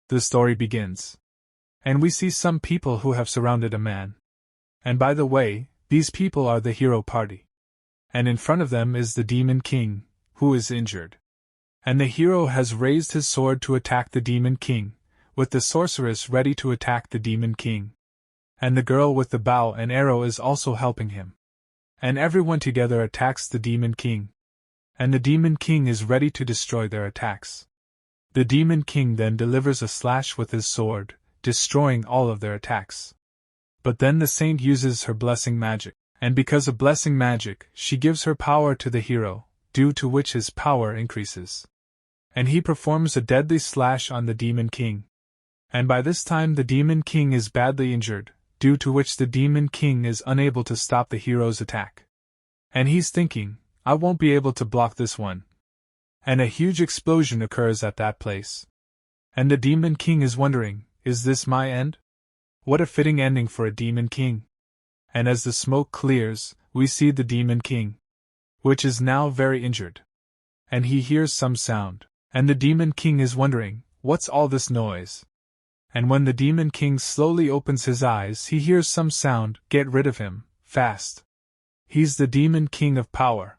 The story begins. And we see some people who have surrounded a man. And by the way, these people are the hero party. And in front of them is the Demon King, who is injured. And the hero has raised his sword to attack the Demon King, with the sorceress ready to attack the Demon King. And the girl with the bow and arrow is also helping him. And everyone together attacks the Demon King. And the Demon King is ready to destroy their attacks. The Demon King then delivers a slash with his sword, destroying all of their attacks. But then the saint uses her blessing magic, and because of blessing magic, she gives her power to the hero, due to which his power increases. And he performs a deadly slash on the Demon King. And by this time the Demon King is badly injured, due to which the Demon King is unable to stop the hero's attack. And he's thinking, I won't be able to block this one. And a huge explosion occurs at that place. And the Demon King is wondering, is this my end? What a fitting ending for a Demon King. And as the smoke clears, we see the Demon King, which is now very injured. And he hears some sound, and the Demon King is wondering, what's all this noise? And when the Demon King slowly opens his eyes, he hears some sound, get rid of him, fast. He's the Demon King of power.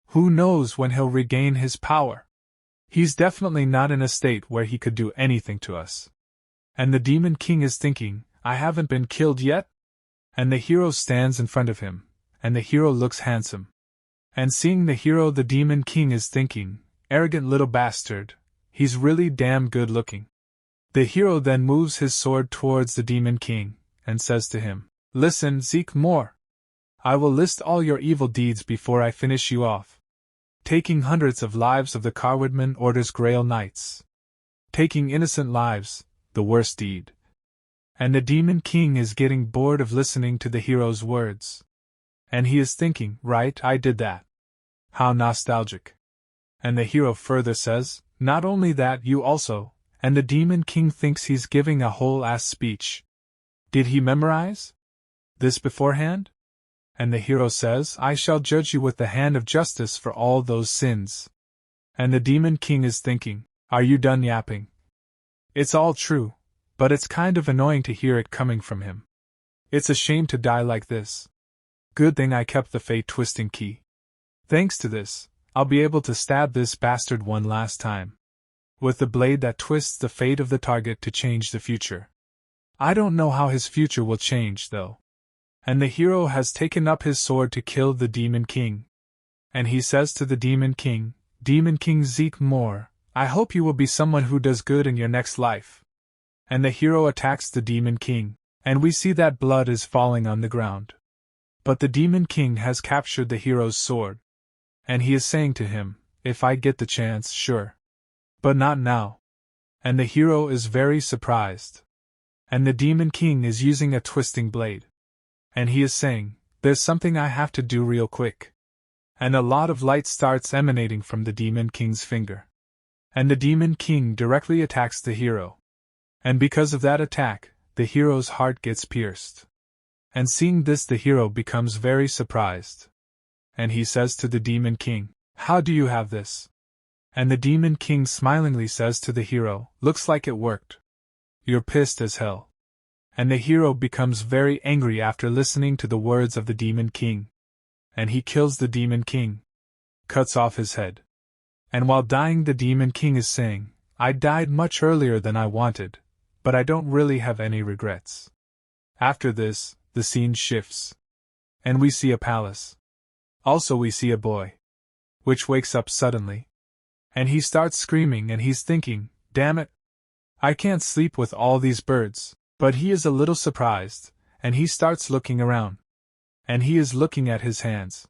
Who knows when he'll regain his power? He's definitely not in a state where he could do anything to us. And the Demon King is thinking, I haven't been killed yet? And the hero stands in front of him, and the hero looks handsome. And seeing the hero, the Demon King is thinking, arrogant little bastard, he's really damn good looking. The hero then moves his sword towards the Demon King, and says to him, Listen, Zeke Mohr. I will list all your evil deeds before I finish you off. Taking hundreds of lives of the Carwoodman Order's Grail Knights. Taking innocent lives, the worst deed. And the Demon King is getting bored of listening to the hero's words. And he is thinking, right, I did that. How nostalgic. And the hero further says, not only that, you also, and the Demon King thinks he's giving a whole-ass speech. Did he memorize this beforehand? And the hero says, I shall judge you with the hand of justice for all those sins. And the Demon King is thinking, are you done yapping? It's all true, but it's kind of annoying to hear it coming from him. It's a shame to die like this. Good thing I kept the fate-twisting key. Thanks to this, I'll be able to stab this bastard one last time. With the blade that twists the fate of the target to change the future. I don't know how his future will change, though. And the hero has taken up his sword to kill the Demon King. And he says to the Demon King Zeke Mohr, I hope you will be someone who does good in your next life. And the hero attacks the Demon King, and we see that blood is falling on the ground. But the Demon King has captured the hero's sword. And he is saying to him, if I get the chance, sure. But not now. And the hero is very surprised. And the Demon King is using a twisting blade. And he is saying, there's something I have to do real quick. And a lot of light starts emanating from the Demon King's finger. And the Demon King directly attacks the hero. And because of that attack, the hero's heart gets pierced. And seeing this, the hero becomes very surprised. And he says to the Demon King, how do you have this? And the Demon King smilingly says to the hero, looks like it worked. You're pissed as hell. And the hero becomes very angry after listening to the words of the Demon King. And he kills the Demon King. Cuts off his head. And while dying, the Demon King is saying, I died much earlier than I wanted, but I don't really have any regrets. After this, the scene shifts. And we see a palace. Also we see a boy. Which wakes up suddenly. And he starts screaming and he's thinking, damn it. I can't sleep with all these birds. But he is a little surprised, and he starts looking around. And he is looking at his hands.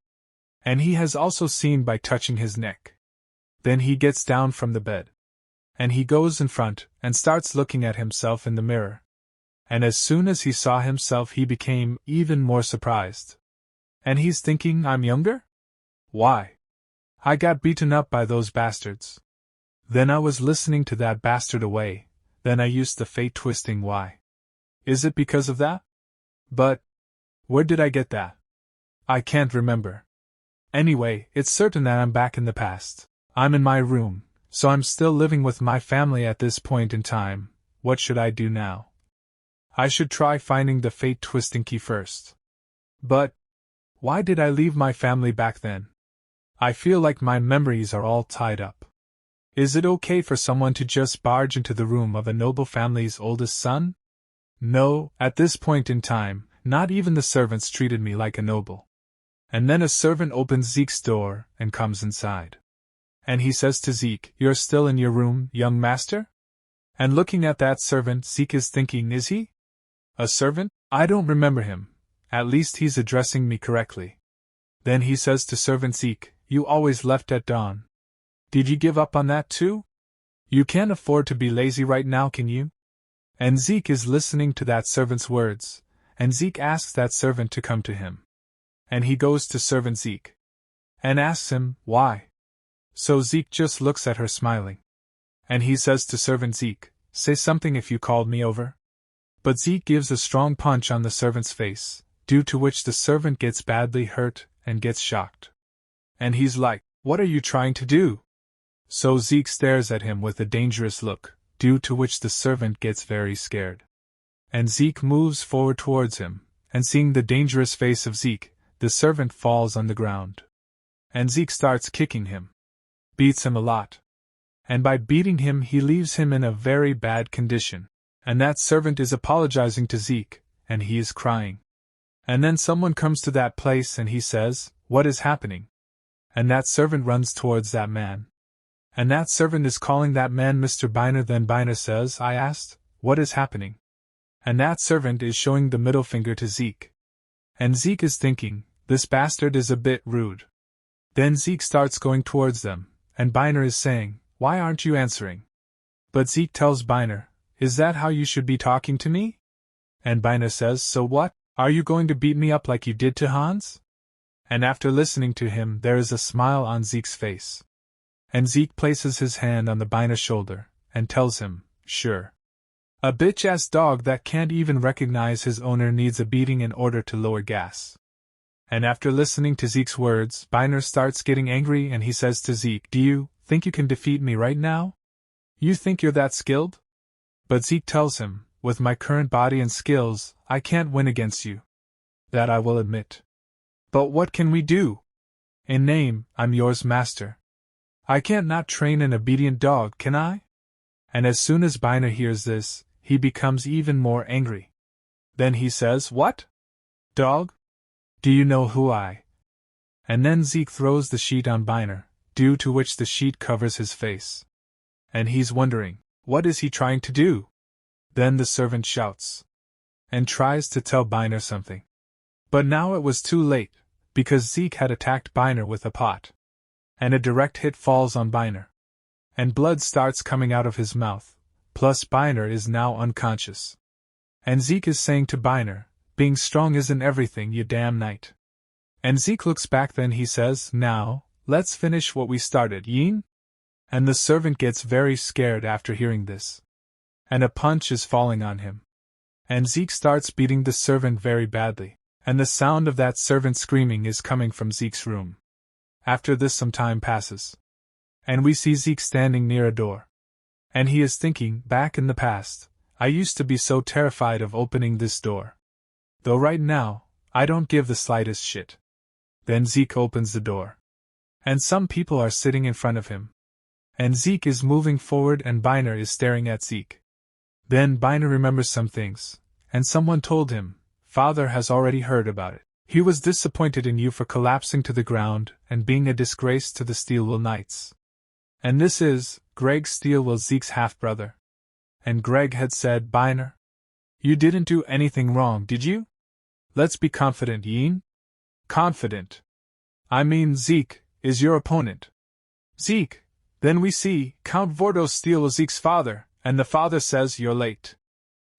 And he has also seen by touching his neck. Then he gets down from the bed. And he goes in front, and starts looking at himself in the mirror. And as soon as he saw himself, he became even more surprised. And he's thinking, I'm younger? Why? I got beaten up by those bastards. Then I was listening to that bastard away, then I used the fate-twisting why. Is it because of that? But where did I get that? I can't remember. Anyway, it's certain that I'm back in the past. I'm in my room, so I'm still living with my family at this point in time, what should I do now? I should try finding the fate-twisting key first. But why did I leave my family back then? I feel like my memories are all tied up. Is it okay for someone to just barge into the room of a noble family's oldest son? No, at this point in time, not even the servants treated me like a noble. And then a servant opens Zeke's door and comes inside. And he says to Zeke, "You're still in your room, young master?" And looking at that servant, Zeke is thinking, is he a servant? I don't remember him. At least he's addressing me correctly. Then he says to servant Zeke, "You always left at dawn. Did you give up on that too? You can't afford to be lazy right now, can you?" And Zeke is listening to that servant's words, and Zeke asks that servant to come to him. And he goes to servant Zeke and asks him, why? So Zeke just looks at her smiling. And he says to servant Zeke, "Say something if you called me over." But Zeke gives a strong punch on the servant's face, due to which the servant gets badly hurt and gets shocked. And he's like, "What are you trying to do?" So Zeke stares at him with a dangerous look, due to which the servant gets very scared. And Zeke moves forward towards him, and seeing the dangerous face of Zeke, the servant falls on the ground. And Zeke starts kicking him. Beats him a lot. And by beating him he leaves him in a very bad condition. And that servant is apologizing to Zeke, and he is crying. And then someone comes to that place and he says, "What is happening?" And that servant runs towards that man. And that servant is calling that man Mr. Biner. Then Biner says, "I asked, what is happening?" And that servant is showing the middle finger to Zeke. And Zeke is thinking, this bastard is a bit rude. Then Zeke starts going towards them, and Biner is saying, "Why aren't you answering?" But Zeke tells Biner, "Is that how you should be talking to me?" And Biner says, "So what? Are you going to beat me up like you did to Hans?" And after listening to him, there is a smile on Zeke's face. And Zeke places his hand on the Biner shoulder, and tells him, "Sure. A bitch-ass dog that can't even recognize his owner needs a beating in order to lower gas." And after listening to Zeke's words, Biner starts getting angry and he says to Zeke, "Do you think you can defeat me right now? You think you're that skilled?" But Zeke tells him, "With my current body and skills, I can't win against you. That I will admit. But what can we do? In name, I'm yours, master. I can't not train an obedient dog, can I?" And as soon as Biner hears this, he becomes even more angry. Then he says, "What? Dog? Do you know who I?" And then Zeke throws the sheet on Biner, due to which the sheet covers his face. And he's wondering, what is he trying to do? Then the servant shouts and tries to tell Biner something. But now it was too late, because Zeke had attacked Biner with a pot. And a direct hit falls on Biner. And blood starts coming out of his mouth, plus Biner is now unconscious. And Zeke is saying to Biner, "Being strong isn't everything, you damn knight." And Zeke looks back, then he says, "Now, let's finish what we started, Yin?" And the servant gets very scared after hearing this. And a punch is falling on him. And Zeke starts beating the servant very badly, and the sound of that servant screaming is coming from Zeke's room. After this some time passes. And we see Zeke standing near a door. And he is thinking, back in the past, I used to be so terrified of opening this door. Though right now, I don't give the slightest shit. Then Zeke opens the door. And some people are sitting in front of him. And Zeke is moving forward and Biner is staring at Zeke. Then Biner remembers some things, and someone told him, "Father has already heard about it. He was disappointed in you for collapsing to the ground and being a disgrace to the Steelwill Knights. And this is Greg Steelwill, Zeke's half-brother." And Greg had said, "Biner, you didn't do anything wrong, did you? Let's be confident, Yin." "Confident? I mean, Zeke is your opponent." "Zeke." Then we see Count Vordo Steelwill, Zeke's father, and the father says, "You're late."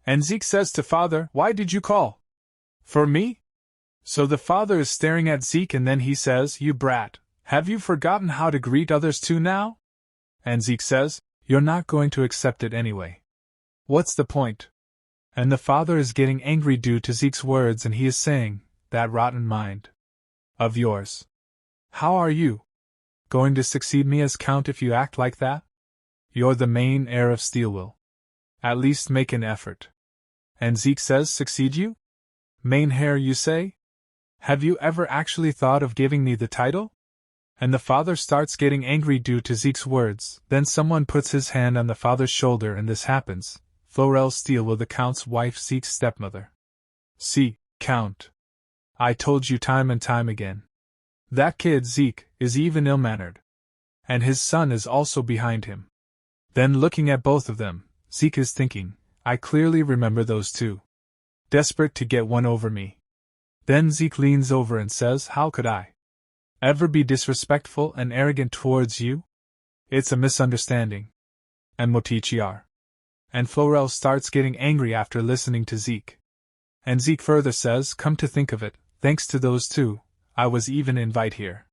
And Zeke says to father, "Why did you call? For me?" So the father is staring at Zeke and then he says, "You brat, have you forgotten how to greet others too now?" And Zeke says, "You're not going to accept it anyway. What's the point?" And the father is getting angry due to Zeke's words and he is saying, "That rotten mind of yours. How are you going to succeed me as count if you act like that? You're the main heir of Steelwill. At least make an effort. And Zeke says, succeed you? Main hair, you say? Have you ever actually thought of giving me the title? And the father starts getting angry due to Zeke's words. Then someone puts his hand on the father's shoulder and this happens. Zeke Steelwill, the Count's wife, Zeke's stepmother. See, Count. I told you time and time again. That kid, Zeke, is even ill-mannered. And his son is also behind him. Then looking at both of them, Zeke is thinking, I clearly remember those two. Desperate to get one over me. Then Zeke leans over and says, how could I ever be disrespectful and arrogant towards you? It's a misunderstanding. And Motichiar. And Florel starts getting angry after listening to Zeke. And Zeke further says, come to think of it, thanks to those two, I was even invited here.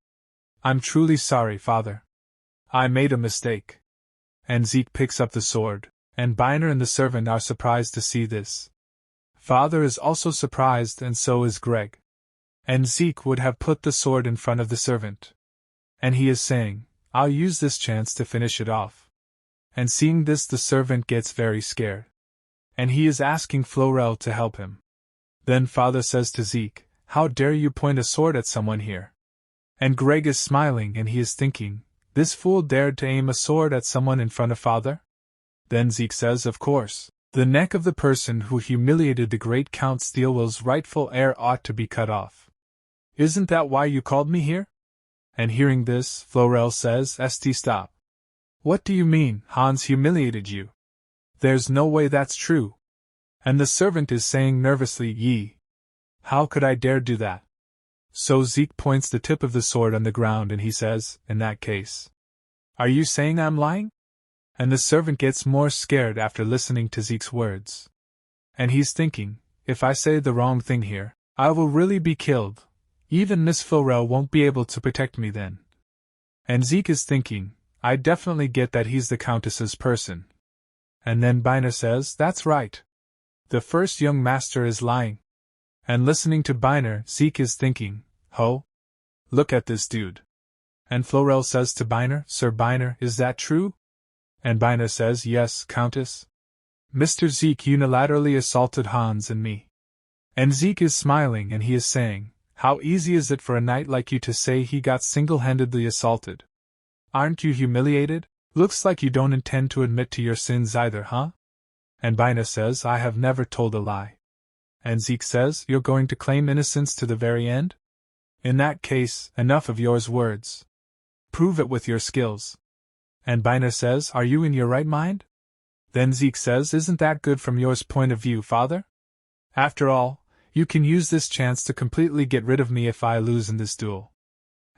I'm truly sorry, father. I made a mistake. And Zeke picks up the sword, and Biner and the servant are surprised to see this. Father is also surprised and so is Greg. And Zeke would have put the sword in front of the servant. And he is saying, I'll use this chance to finish it off. And seeing this, the servant gets very scared. And he is asking Florel to help him. Then father says to Zeke, how dare you point a sword at someone here? And Greg is smiling and he is thinking, this fool dared to aim a sword at someone in front of father? Then Zeke says, of course, the neck of the person who humiliated the great Count Steelwill's rightful heir ought to be cut off. Isn't that why you called me here? And hearing this, Florel says, St. Stop. What do you mean, Hans humiliated you? There's no way that's true. And the servant is saying nervously, Yee. How could I dare do that? So Zeke points the tip of the sword on the ground and he says, in that case. Are you saying I'm lying? And the servant gets more scared after listening to Zeke's words. And he's thinking, if I say the wrong thing here, I will really be killed. Even Miss Florel won't be able to protect me then. And Zeke is thinking, I definitely get that he's the Countess's person. And then Biner says, that's right. The first young master is lying. And listening to Biner, Zeke is thinking, ho? Look at this dude. And Florel says to Biner, Sir Biner, is that true? And Biner says, yes, Countess. Mr. Zeke unilaterally assaulted Hans and me. And Zeke is smiling and he is saying, how easy is it for a knight like you to say he got single-handedly assaulted? Aren't you humiliated? Looks like you don't intend to admit to your sins either, huh? And Biner says, I have never told a lie. And Zeke says, you're going to claim innocence to the very end? In that case, enough of yours words. Prove it with your skills. And Biner says, are you in your right mind? Then Zeke says, isn't that good from yours point of view, father? After all, you can use this chance to completely get rid of me if I lose in this duel.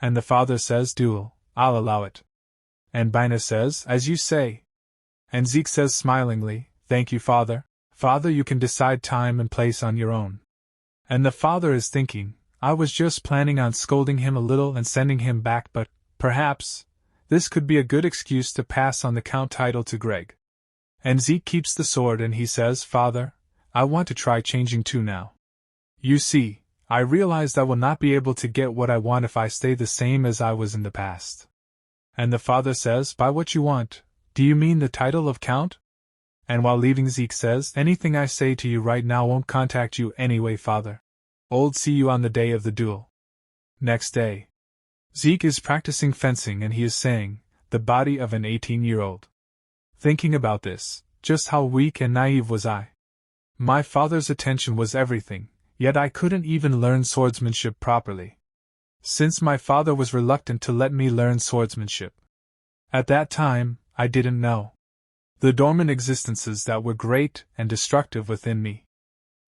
And the father says, duel, I'll allow it. And Biner says, as you say. And Zeke says smilingly, thank you, father. Father, you can decide time and place on your own. And the father is thinking, I was just planning on scolding him a little and sending him back, but, perhaps, this could be a good excuse to pass on the Count title to Greg. And Zeke keeps the sword and he says, Father, I want to try changing too now. You see, I realized I will not be able to get what I want if I stay the same as I was in the past. And the father says, by what you want, do you mean the title of Count? And while leaving, Zeke says, anything I say to you right now won't contact you anyway, father. Old see you on the day of the duel. Next day. Zeke is practicing fencing and he is saying, the body of an 18-year-old. Thinking about this, just how weak and naive was I. My father's attention was everything, yet I couldn't even learn swordsmanship properly. Since my father was reluctant to let me learn swordsmanship. At that time, I didn't know the dormant existences that were great and destructive within me.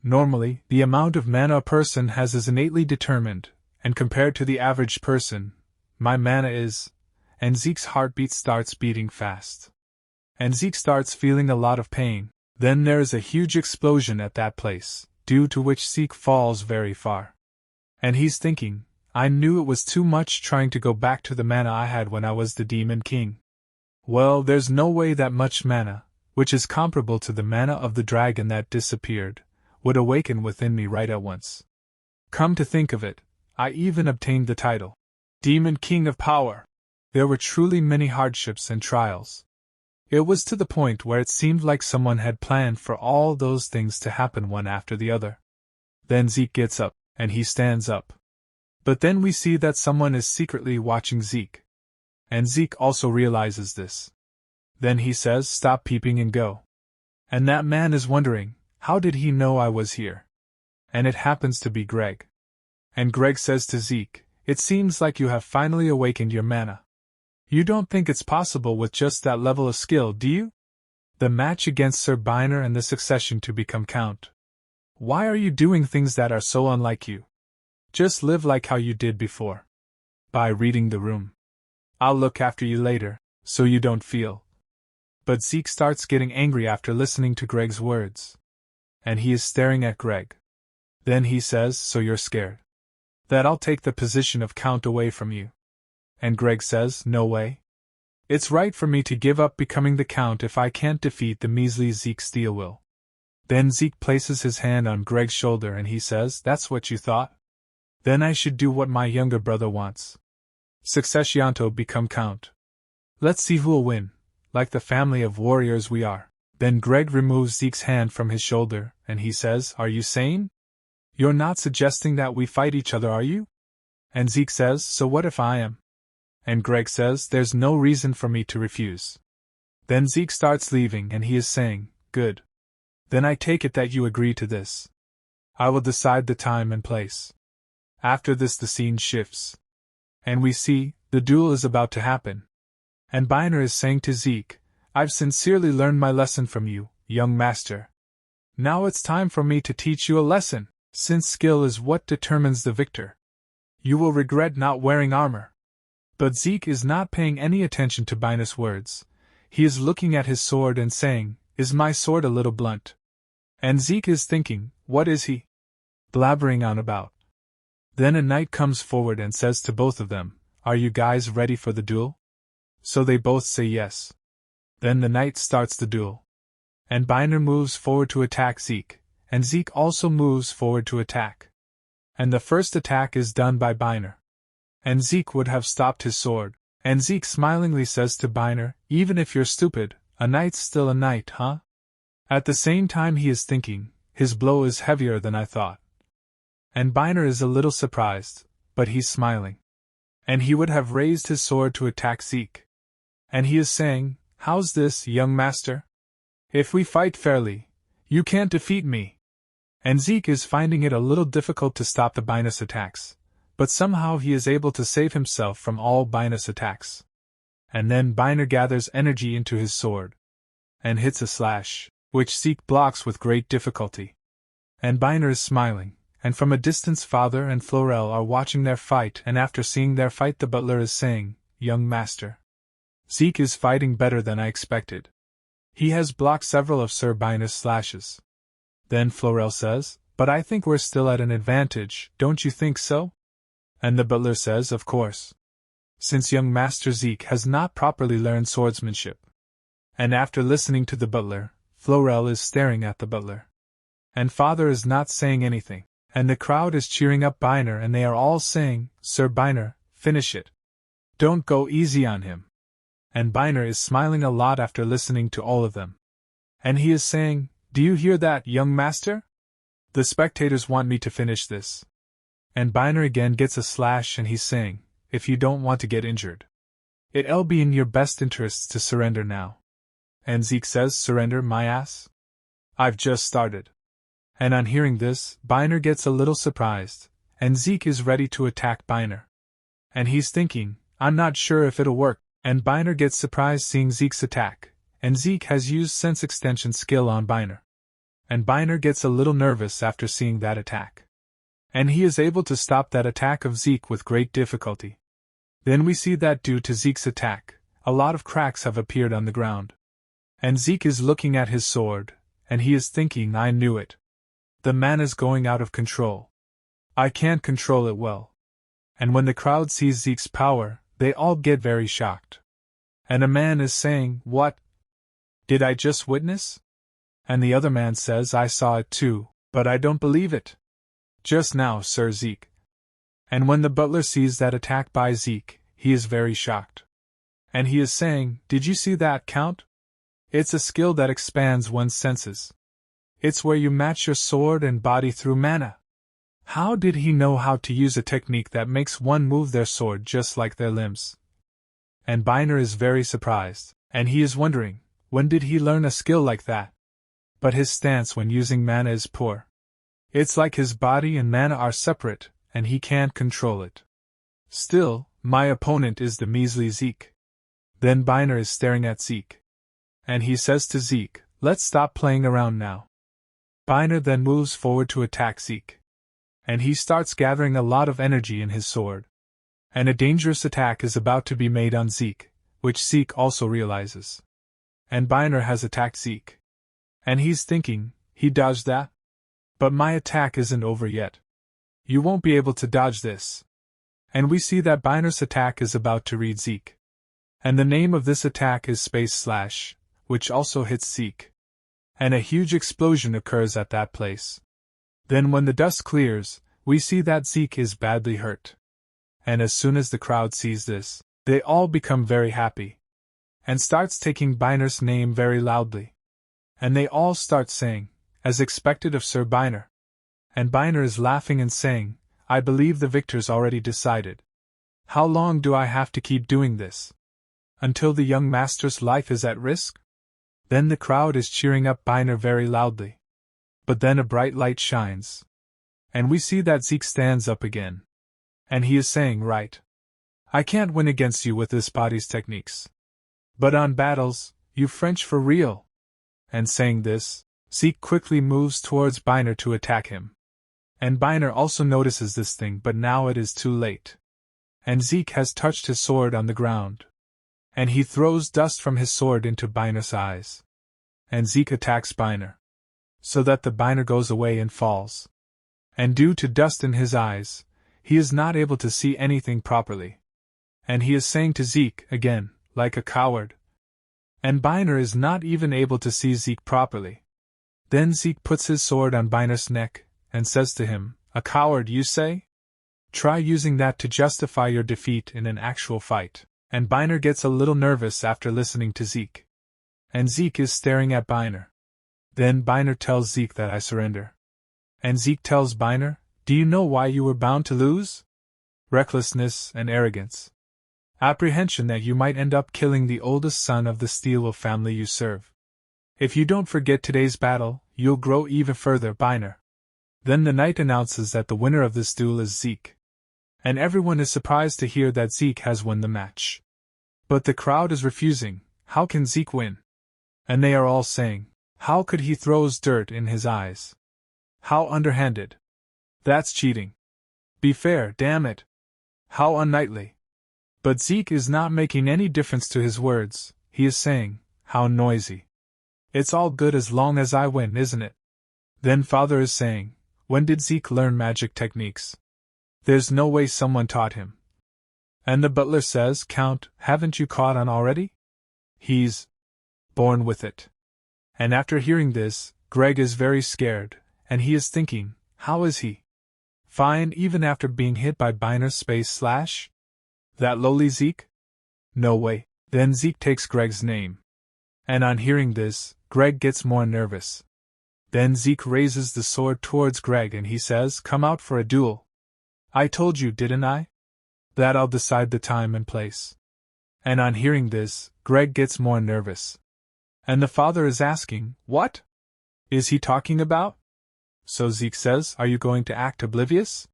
Normally, the amount of mana a person has is innately determined, and compared to the average person, my mana is, and Zeke's heartbeat starts beating fast. And Zeke starts feeling a lot of pain. Then there is a huge explosion at that place, due to which Zeke falls very far. And he's thinking, I knew it was too much trying to go back to the mana I had when I was the Demon King. Well, there's no way that much mana, which is comparable to the mana of the dragon that disappeared, would awaken within me right at once. Come to think of it, I even obtained the title, Demon King of Power. There were truly many hardships and trials. It was to the point where it seemed like someone had planned for all those things to happen one after the other. Then Zeke gets up, and he stands up. But then we see that someone is secretly watching Zeke. And Zeke also realizes this. Then he says, "Stop peeping and go." And that man is wondering, how did he know I was here? And it happens to be Greg. And Greg says to Zeke, "It seems like you have finally awakened your mana. You don't think it's possible with just that level of skill, do you? The match against Sir Byner and the succession to become Count. Why are you doing things that are so unlike you? Just live like how you did before. By reading the room. I'll look after you later, so you don't feel." But Zeke starts getting angry after listening to Greg's words. And he is staring at Greg. Then he says, "So you're scared that I'll take the position of Count away from you?" And Greg says, "No way. It's right for me to give up becoming the Count if I can't defeat the measly Zeke Steelwill." Then Zeke places his hand on Greg's shoulder and he says, "That's what you thought? Then I should do what my younger brother wants. Successionto become Count. Let's see who'll win, like the family of warriors we are." Then Greg removes Zeke's hand from his shoulder, and he says, "Are you sane? You're not suggesting that we fight each other, are you?" And Zeke says, "So what if I am?" And Greg says, "There's no reason for me to refuse." Then Zeke starts leaving and he is saying, "Good. Then I take it that you agree to this. I will decide the time and place." After this the scene shifts. And we see, the duel is about to happen. And Byner is saying to Zeke, "I've sincerely learned my lesson from you, young master. Now it's time for me to teach you a lesson, since skill is what determines the victor. You will regret not wearing armor." But Zeke is not paying any attention to Byner's words. He is looking at his sword and saying, "Is my sword a little blunt?" And Zeke is thinking, what is he blabbering on about? Then a knight comes forward and says to both of them, "Are you guys ready for the duel?" So they both say yes. Then the knight starts the duel. And Byner moves forward to attack Zeke, and Zeke also moves forward to attack. And the first attack is done by Byner. And Zeke would have stopped his sword, and Zeke smilingly says to Byner, "Even if you're stupid, a knight's still a knight, huh?" At the same time he is thinking, his blow is heavier than I thought. And Byner is a little surprised, but he's smiling. And he would have raised his sword to attack Zeke. And he is saying, "How's this, young master? If we fight fairly, you can't defeat me." And Zeke is finding it a little difficult to stop the Byner's attacks, but somehow he is able to save himself from all Byner's attacks. And then Byner gathers energy into his sword, and hits a slash, which Zeke blocks with great difficulty. And Byner is smiling, and from a distance Father and Florel are watching their fight, and after seeing their fight the butler is saying, "Young master, Zeke is fighting better than I expected. He has blocked several of Sir Byner's slashes." Then Florel says, "But I think we're still at an advantage, don't you think so?" And the butler says, "Of course. Since young Master Zeke has not properly learned swordsmanship." And after listening to the butler, Florel is staring at the butler. And Father is not saying anything, and the crowd is cheering up Byner and they are all saying, "Sir Byner, finish it. Don't go easy on him." And Byner is smiling a lot after listening to all of them. And he is saying, "Do you hear that, young master? The spectators want me to finish this." And Byner again gets a slash and he's saying, "If you don't want to get injured, it'll be in your best interests to surrender now." And Zeke says, "Surrender, my ass? I've just started." And on hearing this, Byner gets a little surprised, and Zeke is ready to attack Byner. And he's thinking, "I'm not sure if it'll work." And Byner gets surprised seeing Zeke's attack, and Zeke has used sense extension skill on Byner. And Byner gets a little nervous after seeing that attack. And he is able to stop that attack of Zeke with great difficulty. Then we see that due to Zeke's attack, a lot of cracks have appeared on the ground. And Zeke is looking at his sword, and he is thinking, "I knew it. The man is going out of control. I can't control it well." And when the crowd sees Zeke's power, they all get very shocked. And a man is saying, "What did I just witness?" And the other man says, "I saw it too, but I don't believe it. Just now, Sir Zeke." And when the butler sees that attack by Zeke, he is very shocked. And he is saying, "Did you see that, Count? It's a skill that expands one's senses. It's where you match your sword and body through mana. How did he know how to use a technique that makes one move their sword just like their limbs? And Biner is very surprised, and he is wondering, when did he learn a skill like that? But his stance when using mana is poor. It's like his body and mana are separate, and he can't control it. Still, my opponent is the measly Zeke. Then Biner is staring at Zeke. And he says to Zeke, let's stop playing around now. Biner then moves forward to attack Zeke. And he starts gathering a lot of energy in his sword. And a dangerous attack is about to be made on Zeke, which Zeke also realizes. And Biner has attacked Zeke. And he's thinking, he dodged that? But my attack isn't over yet. You won't be able to dodge this. And we see that Biner's attack is about to read Zeke. And the name of this attack is /, which also hits Zeke. And a huge explosion occurs at that place. Then when the dust clears, we see that Zeke is badly hurt. And as soon as the crowd sees this, they all become very happy. And starts taking Biner's name very loudly. And they all start saying, as expected of Sir Biner. And Biner is laughing and saying, I believe the victor's already decided. How long do I have to keep doing this? Until the young master's life is at risk? Then the crowd is cheering up Biner very loudly. But then a bright light shines. And we see that Zeke stands up again. And he is saying, right. I can't win against you with this body's techniques. But on battles, you French for real. And saying this, Zeke quickly moves towards Biner to attack him. And Biner also notices this thing, but now it is too late. And Zeke has touched his sword on the ground. And he throws dust from his sword into Biner's eyes. And Zeke attacks Biner. So that the Biner goes away and falls. And due to dust in his eyes, he is not able to see anything properly. And he is saying to Zeke, again, like a coward. And Biner is not even able to see Zeke properly. Then Zeke puts his sword on Biner's neck, and says to him, a coward, you say? Try using that to justify your defeat in an actual fight. And Biner gets a little nervous after listening to Zeke. And Zeke is staring at Biner. Then Biner tells Zeke that I surrender. And Zeke tells Biner, do you know why you were bound to lose? Recklessness and arrogance. Apprehension that you might end up killing the oldest son of the Steelwill family you serve. If you don't forget today's battle, you'll grow even further, Biner. Then the knight announces that the winner of this duel is Zeke. And everyone is surprised to hear that Zeke has won the match. But the crowd is refusing, how can Zeke win? And they are all saying, how could he throws dirt in his eyes? How underhanded. That's cheating. Be fair, damn it. How unknightly. But Zeke is not making any difference to his words, he is saying, how noisy. It's all good as long as I win, isn't it? Then Father is saying, when did Zeke learn magic techniques? There's no way someone taught him. And the butler says, Count, haven't you caught on already? He's born with it. And after hearing this, Greg is very scared, and he is thinking, how is he fine even after being hit by Biner's /? That lowly Zeke? No way. Then Zeke takes Greg's name. And on hearing this, Greg gets more nervous. Then Zeke raises the sword towards Greg and he says, come out for a duel. I told you, didn't I? That I'll decide the time and place. And on hearing this, Greg gets more nervous. And the father is asking, what is he talking about? So Zeke says, are you going to act oblivious?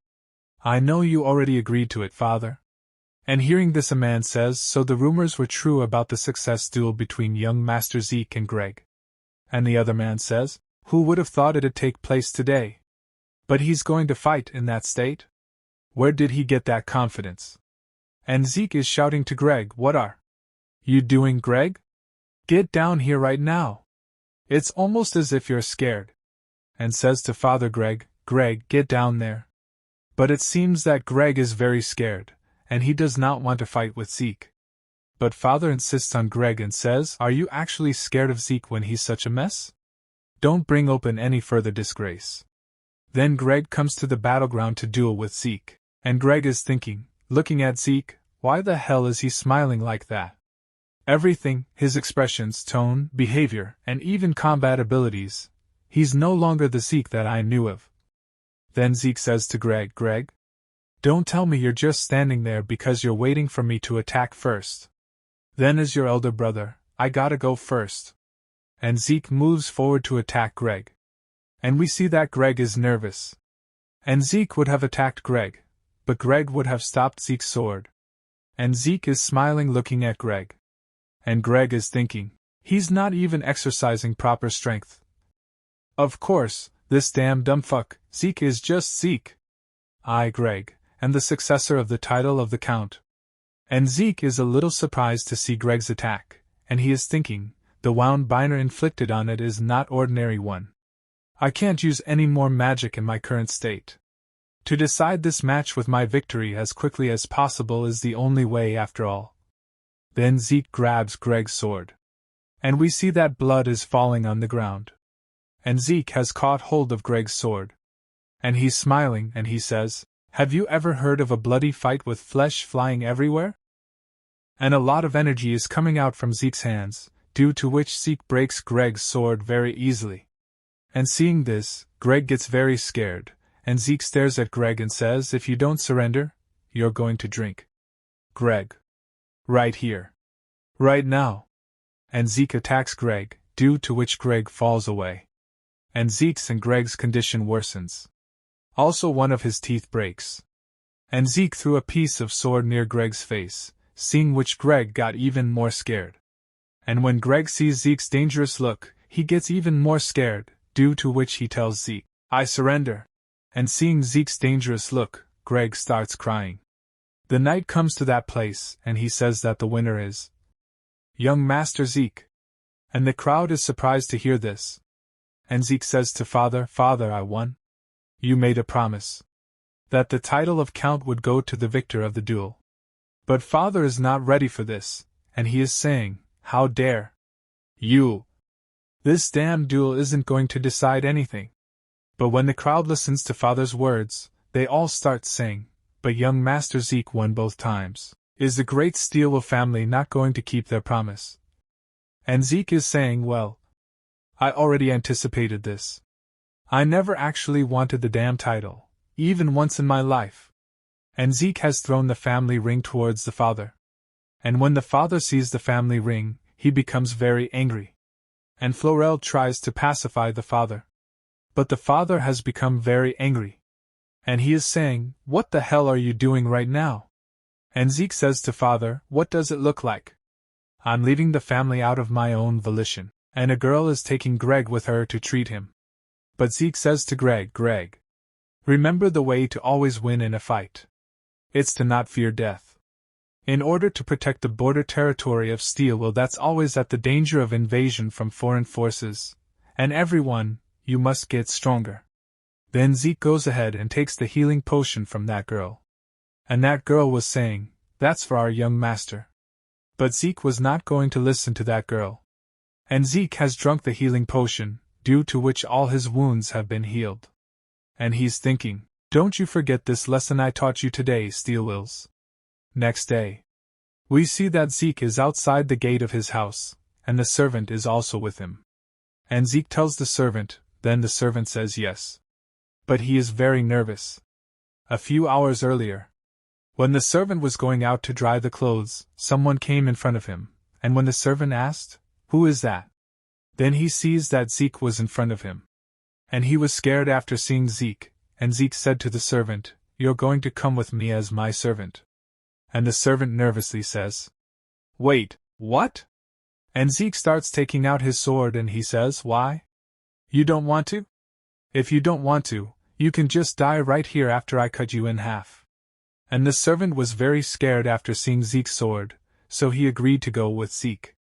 I know you already agreed to it, father. And hearing this, a man says, so the rumors were true about the success duel between young Master Zeke and Greg. And the other man says, who would have thought it'd take place today? But he's going to fight in that state? Where did he get that confidence? And Zeke is shouting to Greg, what are you doing, Greg? Get down here right now. It's almost as if you're scared. And says to Father Greg, Greg, get down there. But it seems that Greg is very scared, and he does not want to fight with Zeke. But Father insists on Greg and says, are you actually scared of Zeke when he's such a mess? Don't bring open any further disgrace. Then Greg comes to the battleground to duel with Zeke, and Greg is thinking, looking at Zeke, why the hell is he smiling like that? Everything, his expressions, tone, behavior, and even combat abilities. He's no longer the Zeke that I knew of. Then Zeke says to Greg, Greg? Don't tell me you're just standing there because you're waiting for me to attack first. Then as your elder brother, I gotta go first. And Zeke moves forward to attack Greg. And we see that Greg is nervous. And Zeke would have attacked Greg, but Greg would have stopped Zeke's sword. And Zeke is smiling looking at Greg. And Greg is thinking, he's not even exercising proper strength. Of course, this damn dumb fuck, Zeke is just Zeke. I, Greg, am the successor of the title of the Count. And Zeke is a little surprised to see Greg's attack, and he is thinking, the wound binder inflicted on it is not ordinary one. I can't use any more magic in my current state. To decide this match with my victory as quickly as possible is the only way after all. Then Zeke grabs Greg's sword. And we see that blood is falling on the ground. And Zeke has caught hold of Greg's sword. And he's smiling and he says, have you ever heard of a bloody fight with flesh flying everywhere? And a lot of energy is coming out from Zeke's hands, due to which Zeke breaks Greg's sword very easily. And seeing this, Greg gets very scared, and Zeke stares at Greg and says, if you don't surrender, you're going to drink. Greg. Right here. Right now. And Zeke attacks Greg, due to which Greg falls away. And Zeke's and Greg's condition worsens. Also one of his teeth breaks. And Zeke threw a piece of sword near Greg's face, seeing which Greg got even more scared. And when Greg sees Zeke's dangerous look, he gets even more scared, due to which he tells Zeke, I surrender. And seeing Zeke's dangerous look, Greg starts crying. The knight comes to that place, and he says that the winner is young Master Zeke. And the crowd is surprised to hear this. And Zeke says to Father, Father, I won. You made a promise that the title of Count would go to the victor of the duel. But Father is not ready for this, and he is saying, how dare you? This damn duel isn't going to decide anything. But when the crowd listens to Father's words, they all start saying, but young Master Zeke won both times. Is the great Steelwill family not going to keep their promise? And Zeke is saying, well, I already anticipated this. I never actually wanted the damn title, even once in my life. And Zeke has thrown the family ring towards the father. And when the father sees the family ring, he becomes very angry. And Florel tries to pacify the father. But the father has become very angry. And he is saying, what the hell are you doing right now? And Zeke says to Father, what does it look like? I'm leaving the family out of my own volition, and a girl is taking Greg with her to treat him. But Zeke says to Greg, Greg, remember the way to always win in a fight. It's to not fear death. In order to protect the border territory of Steelwill that's always at the danger of invasion from foreign forces, and everyone, you must get stronger. Then Zeke goes ahead and takes the healing potion from that girl. And that girl was saying, that's for our young master. But Zeke was not going to listen to that girl. And Zeke has drunk the healing potion, due to which all his wounds have been healed. And he's thinking, don't you forget this lesson I taught you today, Steelwills. Next day, we see that Zeke is outside the gate of his house, and the servant is also with him. And Zeke tells the servant, then the servant says yes. But he is very nervous. A few hours earlier, when the servant was going out to dry the clothes, someone came in front of him, and when the servant asked, who is that? Then he sees that Zeke was in front of him. And he was scared after seeing Zeke, and Zeke said to the servant, you're going to come with me as my servant. And the servant nervously says, wait, what? And Zeke starts taking out his sword and he says, why? You don't want to? If you don't want to, you can just die right here after I cut you in half. And the servant was very scared after seeing Zeke's sword, so he agreed to go with Zeke.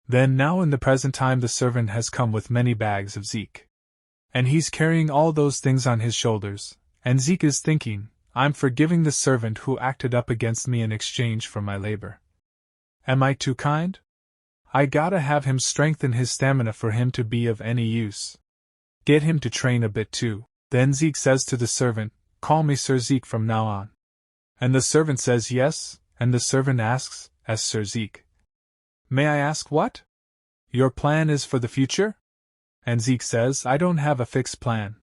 Then now in the present time the servant has come with many bags of Zeke. And he's carrying all those things on his shoulders, and Zeke is thinking, I'm forgiving the servant who acted up against me in exchange for my labor. Am I too kind? I gotta have him strengthen his stamina for him to be of any use. Get him to train a bit too. Then Zeke says to the servant, call me Sir Zeke from now on. And the servant says yes, and the servant asks, as Sir Zeke. May I ask what? Your plan is for the future? And Zeke says, I don't have a fixed plan.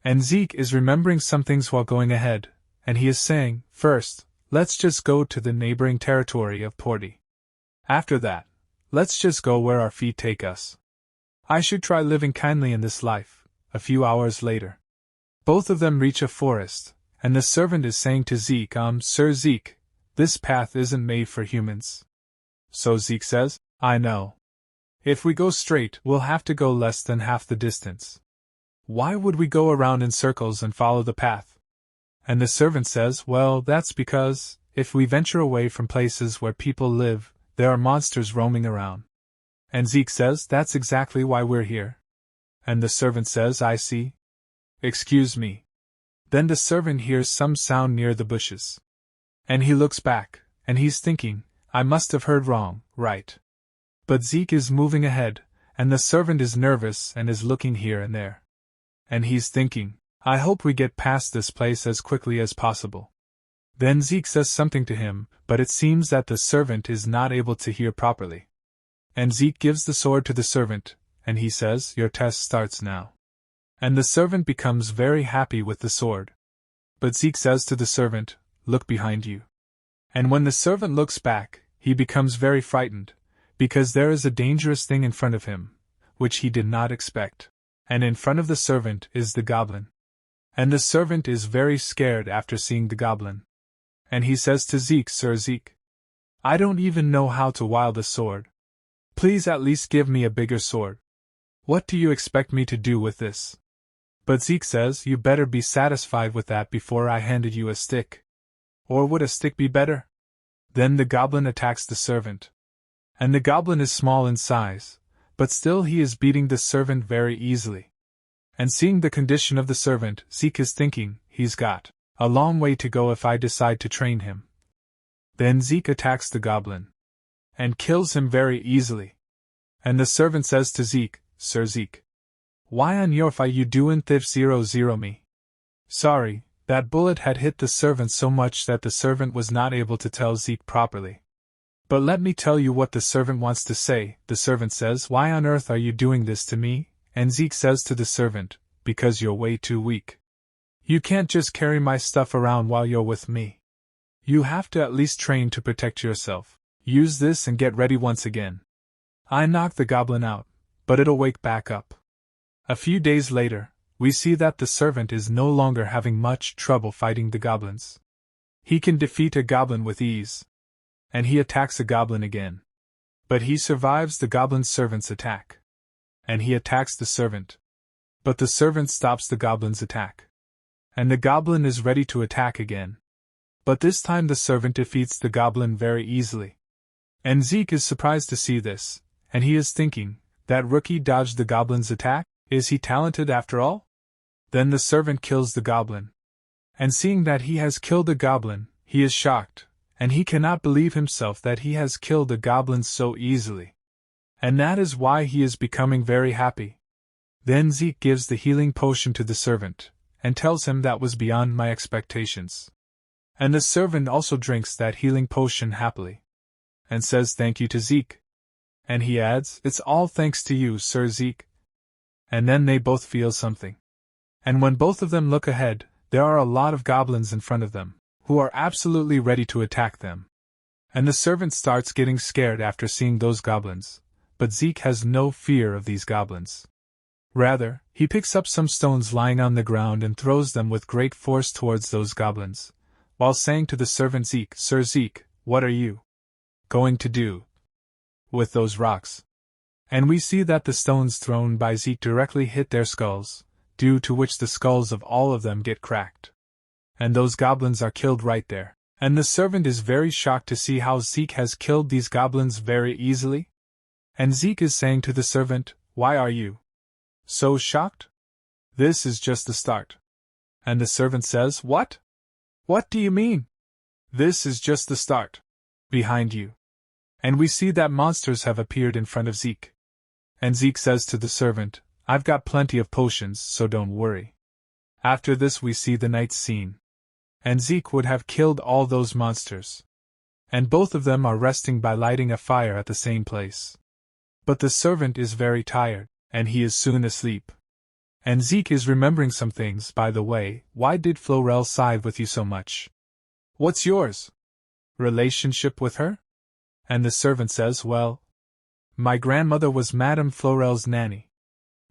And Zeke is remembering some things while going ahead, and he is saying, first, let's just go to the neighboring territory of Porty. After that, let's just go where our feet take us. I should try living kindly in this life. A few hours later, both of them reach a forest, and the servant is saying to Zeke, Sir Zeke, this path isn't made for humans. So Zeke says, I know. If we go straight, we'll have to go less than half the distance. Why would we go around in circles and follow the path? And the servant says, well, that's because, if we venture away from places where people live, there are monsters roaming around. And Zeke says, that's exactly why we're here. And the servant says, I see. Excuse me. Then the servant hears some sound near the bushes. And he looks back, and he's thinking, I must have heard wrong, right? But Zeke is moving ahead, and the servant is nervous and is looking here and there. And he's thinking, I hope we get past this place as quickly as possible. Then Zeke says something to him, but it seems that the servant is not able to hear properly. And Zeke gives the sword to the servant, and he says, your test starts now. And the servant becomes very happy with the sword. But Zeke says to the servant, look behind you. And when the servant looks back, he becomes very frightened, because there is a dangerous thing in front of him, which he did not expect. And in front of the servant is the goblin. And the servant is very scared after seeing the goblin. And he says to Zeke, Sir Zeke, I don't even know how to wield a sword. Please at least give me a bigger sword. What do you expect me to do with this? But Zeke says, you better be satisfied with that before I handed you a stick. Or would a stick be better? Then the goblin attacks the servant. And the goblin is small in size, but still he is beating the servant very easily. And seeing the condition of the servant, Zeke is thinking, he's got a long way to go if I decide to train him. Then Zeke attacks the goblin. And kills him very easily. And the servant says to Zeke, Sir Zeke, why on earth are you doing thief 00 me? Sorry, that bullet had hit the servant so much that the servant was not able to tell Zeke properly. But let me tell you what the servant wants to say. The servant says, why on earth are you doing this to me? And Zeke says to the servant, because you're way too weak. You can't just carry my stuff around while you're with me. You have to at least train to protect yourself. Use this and get ready once again. I knocked the goblin out, but it'll wake back up. A few days later, we see that the servant is no longer having much trouble fighting the goblins. He can defeat a goblin with ease. And he attacks a goblin again. But he survives the goblin servant's attack. And he attacks the servant. But the servant stops the goblin's attack. And the goblin is ready to attack again. But this time the servant defeats the goblin very easily. And Zeke is surprised to see this, and he is thinking, that rookie dodged the goblin's attack? Is he talented after all? Then the servant kills the goblin. And seeing that he has killed the goblin, he is shocked, and he cannot believe himself that he has killed a goblin so easily. And that is why he is becoming very happy. Then Zeke gives the healing potion to the servant, and tells him that was beyond my expectations. And the servant also drinks that healing potion happily. And says thank you to Zeke. And he adds, it's all thanks to you, Sir Zeke. And then they both feel something. And when both of them look ahead, there are a lot of goblins in front of them, who are absolutely ready to attack them. And the servant starts getting scared after seeing those goblins, but Zeke has no fear of these goblins. Rather, he picks up some stones lying on the ground and throws them with great force towards those goblins, while saying to the servant Zeke, Sir Zeke, what are you going to do with those rocks? And we see that the stones thrown by Zeke directly hit their skulls, due to which the skulls of all of them get cracked. And those goblins are killed right there. And the servant is very shocked to see how Zeke has killed these goblins very easily. And Zeke is saying to the servant, why are you so shocked? This is just the start. And the servant says, what? What do you mean? This is just the start. Behind you. And we see that monsters have appeared in front of Zeke. And Zeke says to the servant, I've got plenty of potions, so don't worry. After this we see the night scene. And Zeke would have killed all those monsters. and both of them are resting by lighting a fire at the same place. But the servant is very tired, and he is soon asleep. And Zeke is remembering some things. By the way, why did Florel side with you so much? What's yours? Relationship with her? And the servant says, well, my grandmother was Madame Florel's nanny.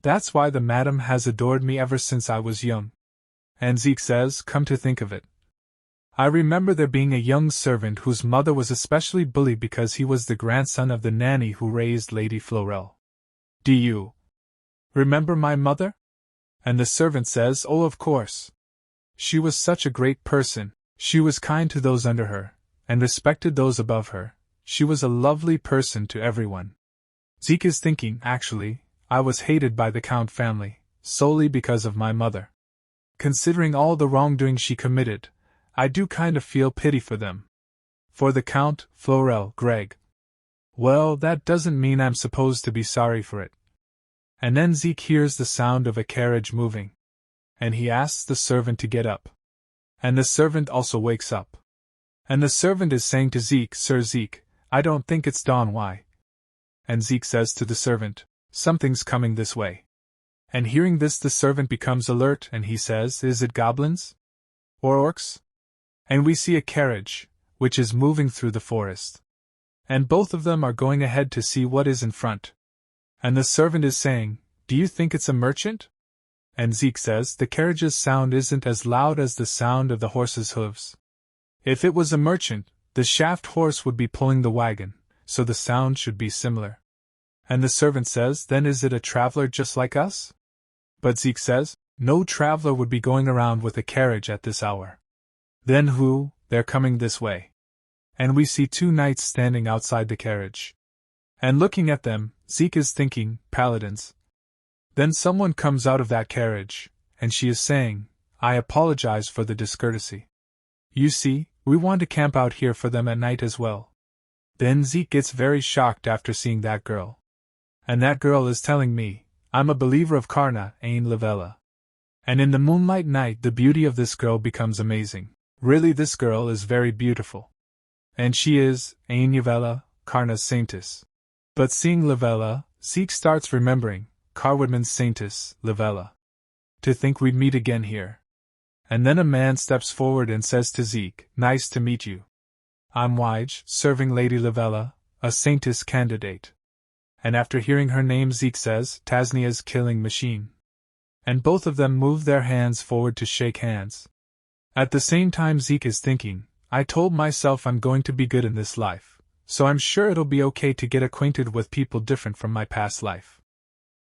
That's why the madam has adored me ever since I was young. And Zeke says, come to think of it, I remember there being a young servant whose mother was especially bullied because he was the grandson of the nanny who raised Lady Florel. Do you remember my mother? And the servant says, oh, of course. She was such a great person. She was kind to those under her, and respected those above her. She was a lovely person to everyone. Zeke is thinking, actually, I was hated by the Count family, solely because of my mother. Considering all the wrongdoing she committed, I do kind of feel pity for them. For the Count, Florel, Greg. Well, that doesn't mean I'm supposed to be sorry for it. And then Zeke hears the sound of a carriage moving. And he asks the servant to get up. And the servant also wakes up. And the servant is saying to Zeke, Sir Zeke, I don't think it's dawn, why? And Zeke says to the servant, something's coming this way. And hearing this, the servant becomes alert and he says, is it goblins? Or orcs? And we see a carriage, which is moving through the forest. And both of them are going ahead to see what is in front. And the servant is saying, do you think it's a merchant? And Zeke says, the carriage's sound isn't as loud as the sound of the horse's hooves. If it was a merchant, the shaft horse would be pulling the wagon, so the sound should be similar. And the servant says, then is it a traveler just like us? But Zeke says, no traveler would be going around with a carriage at this hour. Then who? They're coming this way. And we see two knights standing outside the carriage. And looking at them, Zeke is thinking, paladins. Then someone comes out of that carriage, and she is saying, I apologize for the discourtesy. You see, we want to camp out here for them at night as well. Then Zeke gets very shocked after seeing that girl. And that girl is telling me, I'm a believer of Karna, Ain Lavella. And in the moonlight night the beauty of this girl becomes amazing. Really, this girl is very beautiful. And she is, Ain Yavella, Karna's saintess. But seeing Lavella, Zeke starts remembering, Carwoodman's saintess, Lavella. To think we'd meet again here. And then a man steps forward and says to Zeke, nice to meet you. I'm Wige, serving Lady Lavella, a saintess candidate. And after hearing her name, Zeke says, Tasnia's killing machine. And both of them move their hands forward to shake hands. At the same time, Zeke is thinking, I told myself I'm going to be good in this life, so I'm sure it'll be okay to get acquainted with people different from my past life.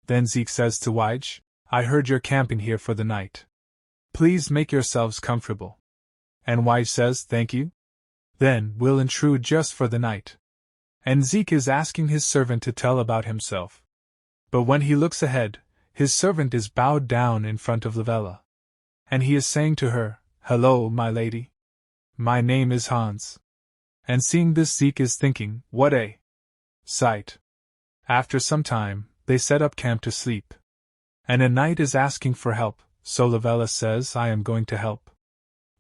Then Zeke says to Wige, I heard you're camping here for the night. Please make yourselves comfortable. And Wige says, thank you. Then we'll intrude just for the night. And Zeke is asking his servant to tell about himself. But when he looks ahead, his servant is bowed down in front of Lavella. And he is saying to her, hello, my lady. My name is Hans. And seeing this, Zeke is thinking, what a sight. After some time, they set up camp to sleep. And a knight is asking for help, so Lavella says, I am going to help.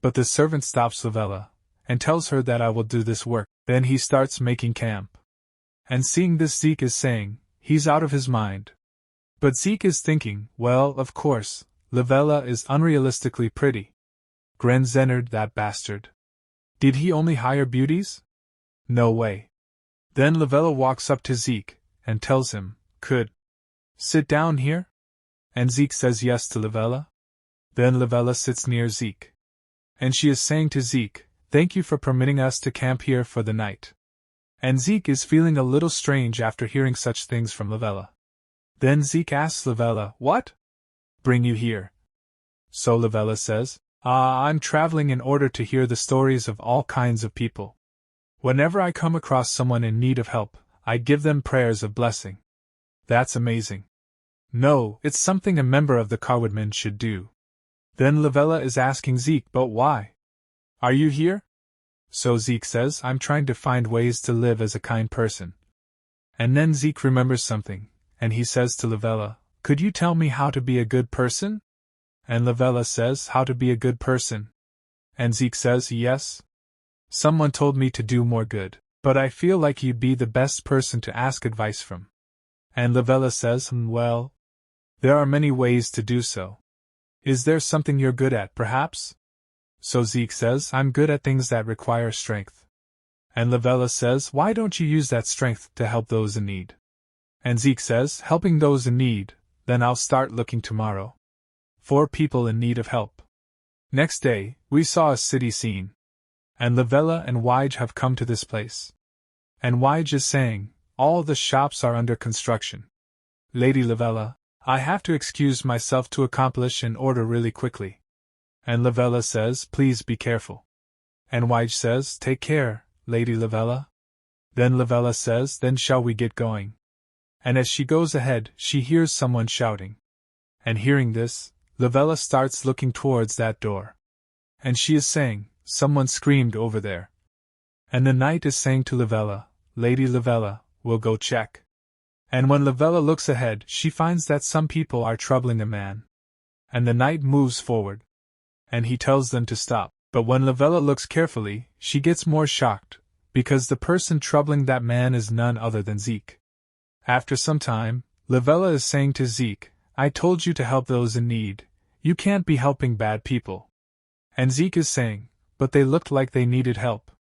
But the servant stops Lavella, and tells her that I will do this work. Then he starts making camp. And seeing this, Zeke is saying, he's out of his mind. But Zeke is thinking, well, of course, Lavella is unrealistically pretty. Grenzennard, that bastard. Did he only hire beauties? No way. Then Lavella walks up to Zeke, and tells him, could sit down here? And Zeke says yes to Lavella. Then Lavella sits near Zeke. And she is saying to Zeke, thank you for permitting us to camp here for the night. And Zeke is feeling a little strange after hearing such things from Lavella. Then Zeke asks Lavella, what bring you here? So Lavella says, I'm traveling in order to hear the stories of all kinds of people. Whenever I come across someone in need of help, I give them prayers of blessing. That's amazing. No, it's something a member of the Carwoodmen should do. Then Lavella is asking Zeke, but why? Are you here? So Zeke says, I'm trying to find ways to live as a kind person. And then Zeke remembers something, and he says to Lavella, could you tell me how to be a good person? And Lavella says, how to be a good person? And Zeke says, yes. Someone told me to do more good, but I feel like you'd be the best person to ask advice from. And Lavella says, well, there are many ways to do so. Is there something you're good at, perhaps? So Zeke says, I'm good at things that require strength. And Lavella says, why don't you use that strength to help those in need? And Zeke says, helping those in need, then I'll start looking tomorrow. 4 people in need of help. Next day, we saw a city scene. And Lavella and Wige have come to this place. And Wige is saying, all the shops are under construction. Lady Lavella, I have to excuse myself to accomplish an order really quickly. And Lavella says, please be careful. And Wige says, take care, Lady Lavella. Then Lavella says, then shall we get going? And as she goes ahead, she hears someone shouting. And hearing this, Lavella starts looking towards that door. And she is saying, someone screamed over there. And the knight is saying to Lavella, Lady Lavella, we'll go check. And when Lavella looks ahead, she finds that some people are troubling a man. And the knight moves forward. And he tells them to stop. But when Lavella looks carefully, she gets more shocked, because the person troubling that man is none other than Zeke. After some time, Lavella is saying to Zeke, I told you to help those in need. You can't be helping bad people. And Zeke is saying, but they looked like they needed help.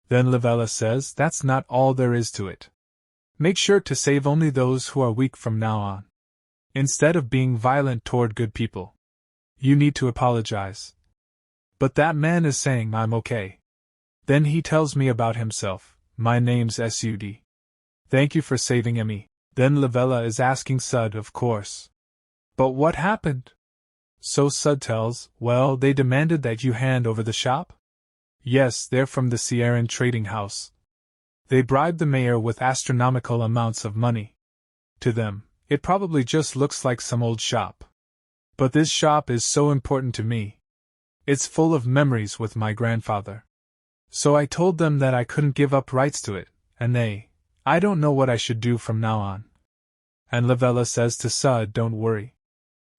Then Lavella says, that's not all there is to it. Make sure to save only those who are weak from now on. Instead of being violent toward good people. You need to apologize. But that man is saying, I'm okay. Then he tells me about himself, my name's Sud. Thank you for saving me. Then Lavella is asking Sud, of course. But what happened? So Sud tells, well, they demanded that you hand over the shop? Yes, they're from the Sierran trading house. They bribed the mayor with astronomical amounts of money. To them, it probably just looks like some old shop. But this shop is so important to me. It's full of memories with my grandfather. So I told them that I couldn't give up rights to it, and I don't know what I should do from now on. And Lavella says to Sud, don't worry.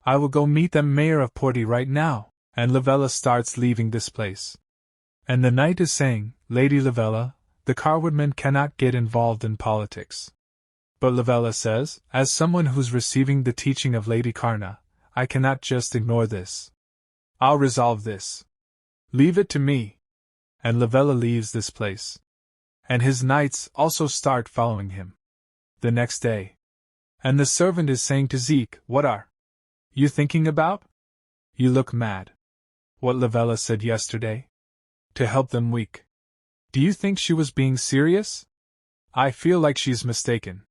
I will go meet the mayor of Porty right now. And Lavella starts leaving this place. And the knight is saying, Lady Lavella, the Carwoodman cannot get involved in politics. But Lavella says, as someone who's receiving the teaching of Lady Karna, I cannot just ignore this. I'll resolve this. Leave it to me. And Lavella leaves this place. And his knights also start following him. The next day. And the servant is saying to Zeke, what are you thinking about? You look mad. What Lavella said yesterday? To help them weak. Do you think she was being serious? I feel like she's mistaken.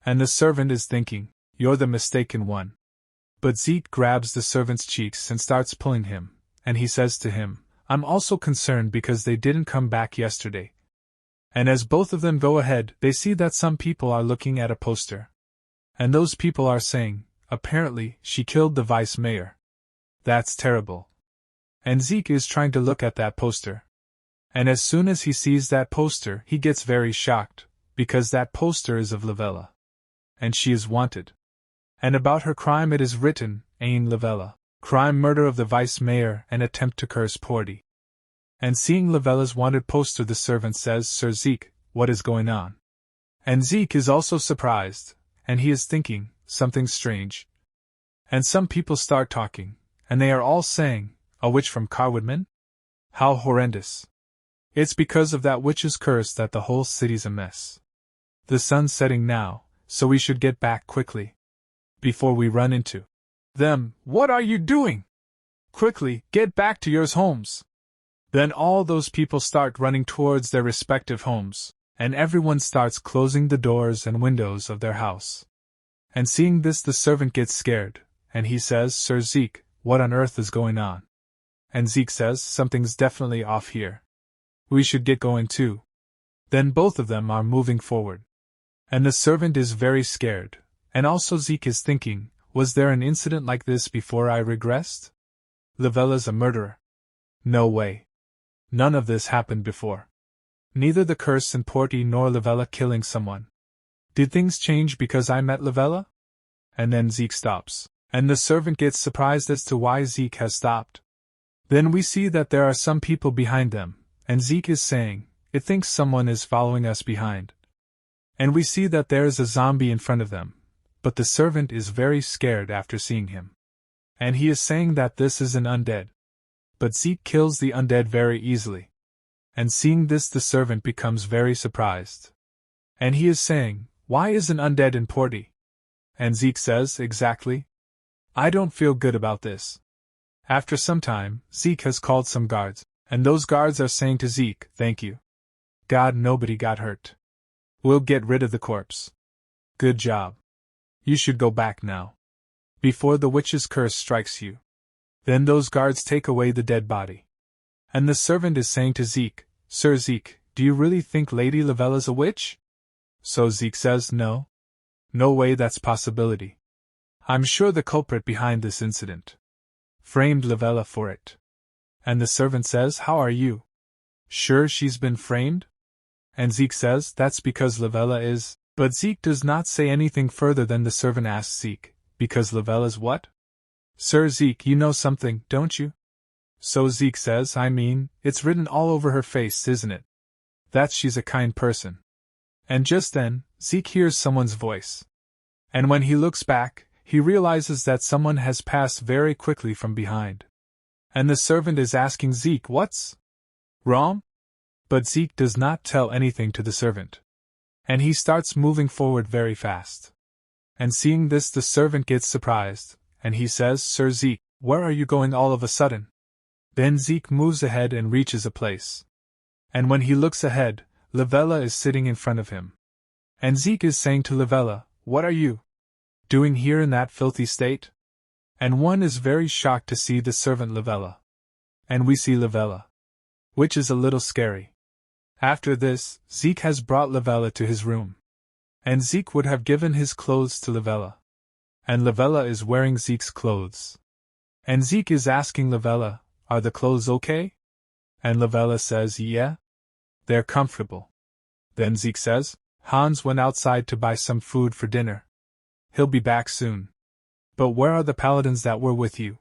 And the servant is thinking, you're the mistaken one. But Zeke grabs the servant's cheeks and starts pulling him, and he says to him, I'm also concerned because they didn't come back yesterday. And as both of them go ahead, they see that some people are looking at a poster. And those people are saying, apparently, she killed the vice mayor. That's terrible. And Zeke is trying to look at that poster. And as soon as he sees that poster, he gets very shocked, because that poster is of Lavella. And she is wanted. And about her crime it is written, Ain Lavella, crime murder of the vice mayor and attempt to curse Porty. And seeing Lavella's wanted poster, the servant says, Sir Zeke, what is going on? And Zeke is also surprised, and he is thinking, something strange. And some people start talking, and they are all saying, a witch from Carwoodman? How horrendous. It's because of that witch's curse that the whole city's a mess. The sun's setting now, so we should get back quickly. Before we run into them. What are you doing? Quickly, get back to your homes. Then all those people start running towards their respective homes, and everyone starts closing the doors and windows of their house. And seeing this, the servant gets scared, and he says, Sir Zeke, what on earth is going on? And Zeke says, something's definitely off here. We should get going too. Then both of them are moving forward. And the servant is very scared, and also Zeke is thinking, was there an incident like this before I regressed? Lavella's a murderer. No way. None of this happened before. Neither the curse in Porty nor Lavella killing someone. Did things change because I met Lavella? And then Zeke stops, and the servant gets surprised as to why Zeke has stopped. Then we see that there are some people behind them, and Zeke is saying, "It thinks someone is following us behind." And we see that there is a zombie in front of them, but the servant is very scared after seeing him. And he is saying that this is an undead. But Zeke kills the undead very easily. And seeing this, the servant becomes very surprised. And he is saying, "Why is an undead in Porty?" And Zeke says, "Exactly. I don't feel good about this." After some time, Zeke has called some guards, and those guards are saying to Zeke, "Thank you. God, nobody got hurt. We'll get rid of the corpse. Good job. You should go back now, before the witch's curse strikes you." Then those guards take away the dead body. And the servant is saying to Zeke, "Sir Zeke, do you really think Lady Lavella's a witch?" So Zeke says, "No. No way that's possibility. I'm sure the culprit behind this incident framed Lavella for it." And the servant says, "How are you sure she's been framed?" And Zeke says, "That's because Lavella is..." But Zeke does not say anything further than the servant asks Zeke, "Because Lavella's what?" "Sir Zeke, you know something, don't you?" So Zeke says, "I mean, it's written all over her face, isn't it? That she's a kind person." And just then, Zeke hears someone's voice. And when he looks back, he realizes that someone has passed very quickly from behind. And the servant is asking Zeke, "What's wrong?" But Zeke does not tell anything to the servant. And he starts moving forward very fast. And seeing this, the servant gets surprised, and he says, "Sir Zeke, where are you going all of a sudden?" Then Zeke moves ahead and reaches a place. And when he looks ahead, Lavella is sitting in front of him. And Zeke is saying to Lavella, "What are you doing here in that filthy state?" And one is very shocked to see the servant Lavella. And we see Lavella, which is a little scary. After this, Zeke has brought Lavella to his room. And Zeke would have given his clothes to Lavella. And Lavella is wearing Zeke's clothes. And Zeke is asking Lavella, "Are the clothes okay?" And Lavella says, "Yeah. They're comfortable." Then Zeke says, "Hans went outside to buy some food for dinner. He'll be back soon. But where are the paladins that were with you?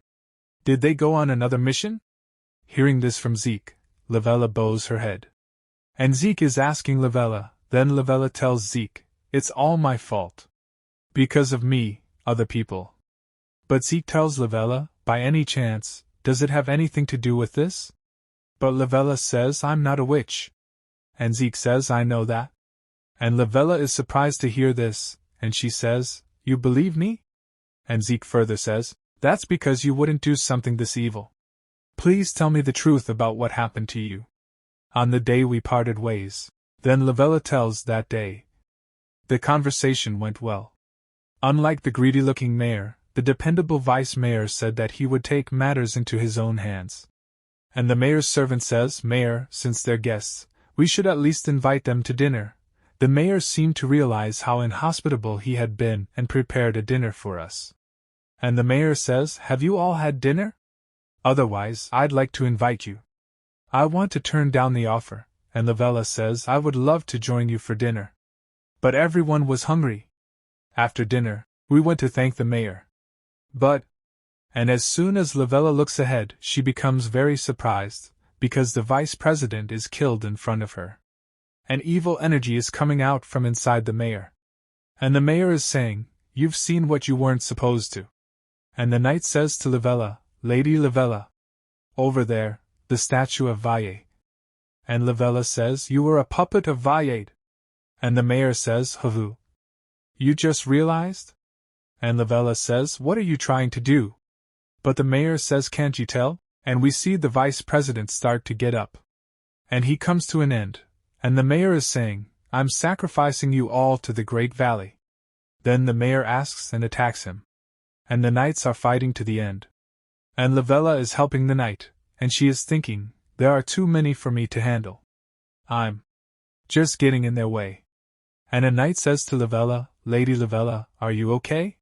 Did they go on another mission?" Hearing this from Zeke, Lavella bows her head. And Zeke is asking Lavella, then Lavella tells Zeke, "It's all my fault. Because of me, other people." But Zeke tells Lavella, "By any chance, does it have anything to do with this?" But Lavella says, "I'm not a witch." And Zeke says, "I know that." And Lavella is surprised to hear this, and she says, "You believe me?" And Zeke further says, "That's because you wouldn't do something this evil. Please tell me the truth about what happened to you on the day we parted ways." Then Lavella tells that day. The conversation went well. Unlike the greedy-looking mayor, the dependable vice-mayor said that he would take matters into his own hands. And the mayor's servant says, "Mayor, since they're guests, we should at least invite them to dinner." The mayor seemed to realize how inhospitable he had been and prepared a dinner for us. And the mayor says, "Have you all had dinner? Otherwise, I'd like to invite you." I want to turn down the offer, and Lavella says, "I would love to join you for dinner." But everyone was hungry. After dinner, we went to thank the mayor. And as soon as Lavella looks ahead, she becomes very surprised, because the vice president is killed in front of her. An evil energy is coming out from inside the mayor. And the mayor is saying, "You've seen what you weren't supposed to." And the knight says to Lavella, "Lady Lavella, over there, the statue of Valle." And Lavella says, "You were a puppet of Valle." And the mayor says, "Havu. You just realized?" And Lavella says, "What are you trying to do?" But the mayor says, "Can't you tell?" And we see the vice president start to get up. And he comes to an end, and the mayor is saying, "I'm sacrificing you all to the Great Valley." Then the mayor asks and attacks him. And the knights are fighting to the end. And Lavella is helping the knight, and she is thinking, "There are too many for me to handle. I'm just getting in their way." And a knight says to Lavella, "Lady Lavella, are you okay?"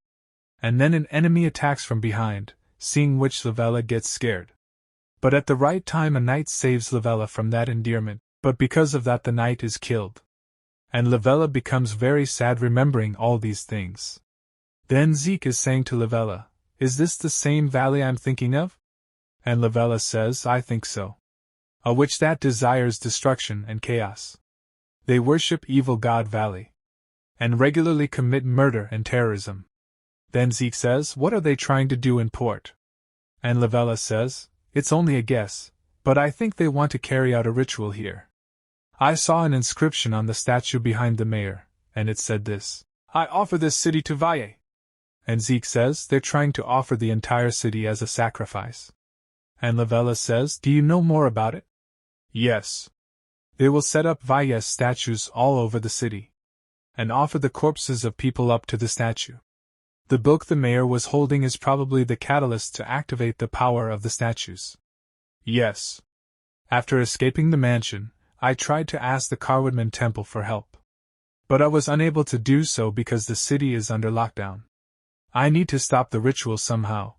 And then an enemy attacks from behind, seeing which Lavella gets scared. But at the right time a knight saves Lavella from that endearment, but because of that the knight is killed. And Lavella becomes very sad remembering all these things. Then Zeke is saying to Lavella, "Is this the same valley I'm thinking of?" And Lavella says, "I think so." a witch that desires destruction and chaos. They worship evil god Valley, and regularly commit murder and terrorism. Then Zeke says, what are they trying to do in port? And Lavella says, it's only a guess, but I think they want to carry out a ritual here. I saw an inscription on the statue behind the mayor, and it said this: I offer this city to Valle. And Zeke says they're trying to offer the entire city as a sacrifice. And Lavella says, do you know more about it? Yes. They will set up Valle's statues all over the city, and offer the corpses of people up to the statue. The book the mayor was holding is probably the catalyst to activate the power of the statues. Yes. After escaping the mansion, I tried to ask the Carwoodman Temple for help. But I was unable to do so because the city is under lockdown. I need to stop the ritual somehow.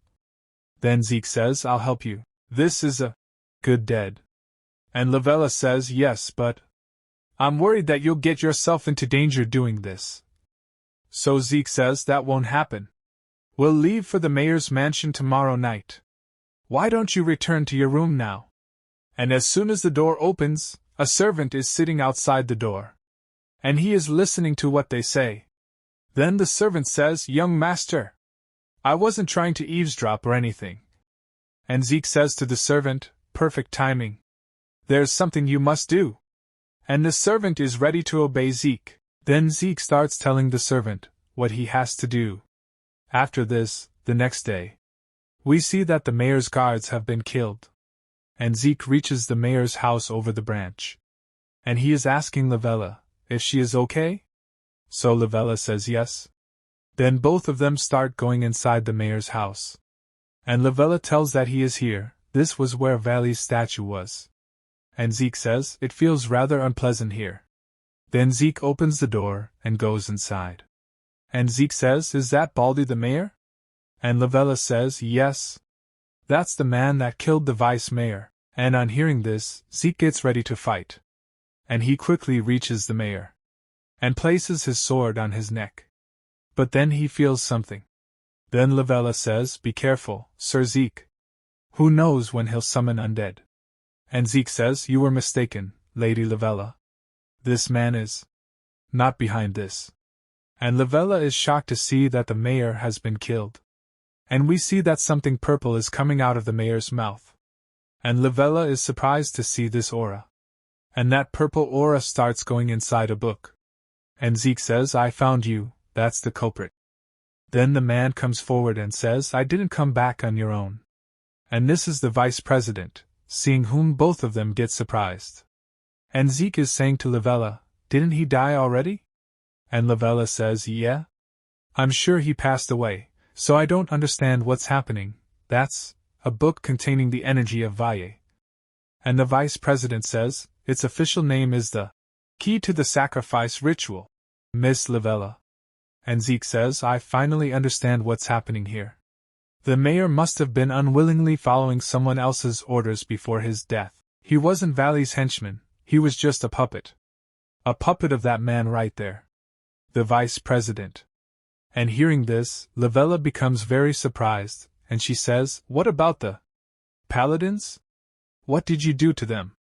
Then Zeke says, I'll help you. This is a good dead. And Lavella says, yes, but I'm worried that you'll get yourself into danger doing this. So Zeke says that won't happen. We'll leave for the mayor's mansion tomorrow night. Why don't you return to your room now? And as soon as the door opens, a servant is sitting outside the door. And he is listening to what they say. Then the servant says, young master, I wasn't trying to eavesdrop or anything. And Zeke says to the servant, perfect timing. There's something you must do. And the servant is ready to obey Zeke. Then Zeke starts telling the servant what he has to do. After this, the next day, we see that the mayor's guards have been killed. And Zeke reaches the mayor's house over the branch. And he is asking Lavella if she is okay? So Lavella says yes. Then both of them start going inside the mayor's house. And Lavella tells that he is here, this was where Valle's statue was. And Zeke says, it feels rather unpleasant here. Then Zeke opens the door and goes inside. And Zeke says, is that Baldy the mayor? And Lavella says, yes. That's the man that killed the vice mayor. And on hearing this, Zeke gets ready to fight. And he quickly reaches the mayor and places his sword on his neck. But then he feels something. Then Lavella says, be careful, Sir Zeke. Who knows when he'll summon undead? And Zeke says, you were mistaken, Lady Lavella. This man is not behind this. And Lavella is shocked to see that the mayor has been killed. And we see that something purple is coming out of the mayor's mouth. And Lavella is surprised to see this aura. And that purple aura starts going inside a book. And Zeke says, I found you, that's the culprit. Then the man comes forward and says, I didn't come back on your own. And this is the vice president, seeing whom both of them get surprised. And Zeke is saying to Lavella, didn't he die already? And Lavella says, yeah. I'm sure he passed away, so I don't understand what's happening. That's a book containing the energy of Valle. And the vice president says, its official name is the Key to the Sacrifice Ritual, Miss Lavella. And Zeke says, I finally understand what's happening here. The mayor must have been unwillingly following someone else's orders before his death. He wasn't Valle's henchman, he was just a puppet. A puppet of that man right there. The vice president. And hearing this, Lavella becomes very surprised, and she says, what about the paladins? What did you do to them?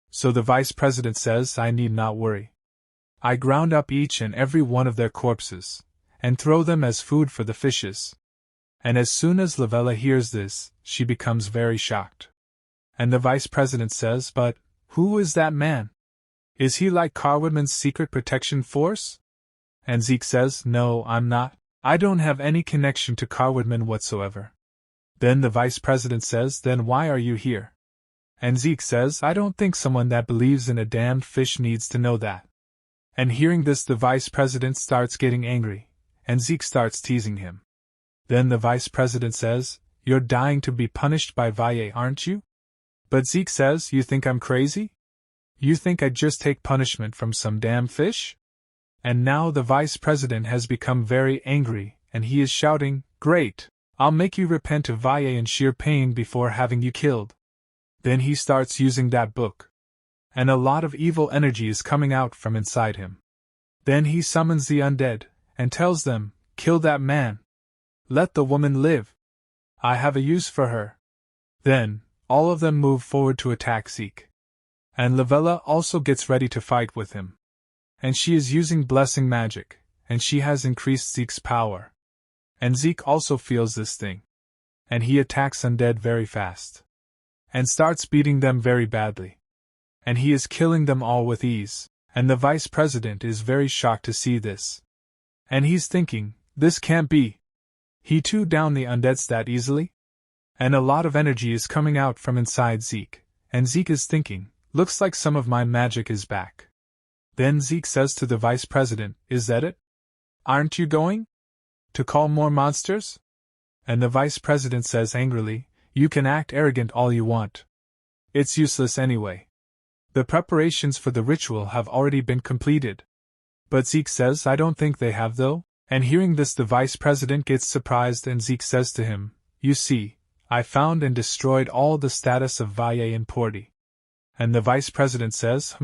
So the vice president says, I need not worry. I ground up each and every one of their corpses, and throw them as food for the fishes. And as soon as Lavella hears this, she becomes very shocked. And the vice president says, but who is that man? Is he like Carwoodman's secret protection force? And Zeke says, no, I'm not. I don't have any connection to Carwoodman whatsoever. Then the vice president says, then why are you here? And Zeke says, I don't think someone that believes in a damned fish needs to know that. And hearing this, the vice president starts getting angry, and Zeke starts teasing him. Then the vice president says, you're dying to be punished by Valle, aren't you? But Zeke says, you think I'm crazy? You think I'd just take punishment from some damn fish? And now the vice president has become very angry, and he is shouting, great, I'll make you repent of Valle in sheer pain before having you killed. Then he starts using that book. And a lot of evil energy is coming out from inside him. Then he summons the undead, and tells them, kill that man. Let the woman live. I have a use for her. Then, all of them move forward to attack Zeke. And Lavella also gets ready to fight with him. And she is using blessing magic, and she has increased Zeke's power. And Zeke also feels this thing. And he attacks undead very fast. And starts beating them very badly. And he is killing them all with ease, and the vice president is very shocked to see this. And he's thinking, this can't be. He too downed the undeads that easily? And a lot of energy is coming out from inside Zeke, and Zeke is thinking, looks like some of my magic is back. Then Zeke says to the vice president, is that it? Aren't you going to call more monsters? And the vice president says angrily, you can act arrogant all you want. It's useless anyway. The preparations for the ritual have already been completed. But Zeke says, I don't think they have though. And hearing this, the vice president gets surprised, and Zeke says to him, you see, I found and destroyed all the status of Valle and Porty. And the vice president says,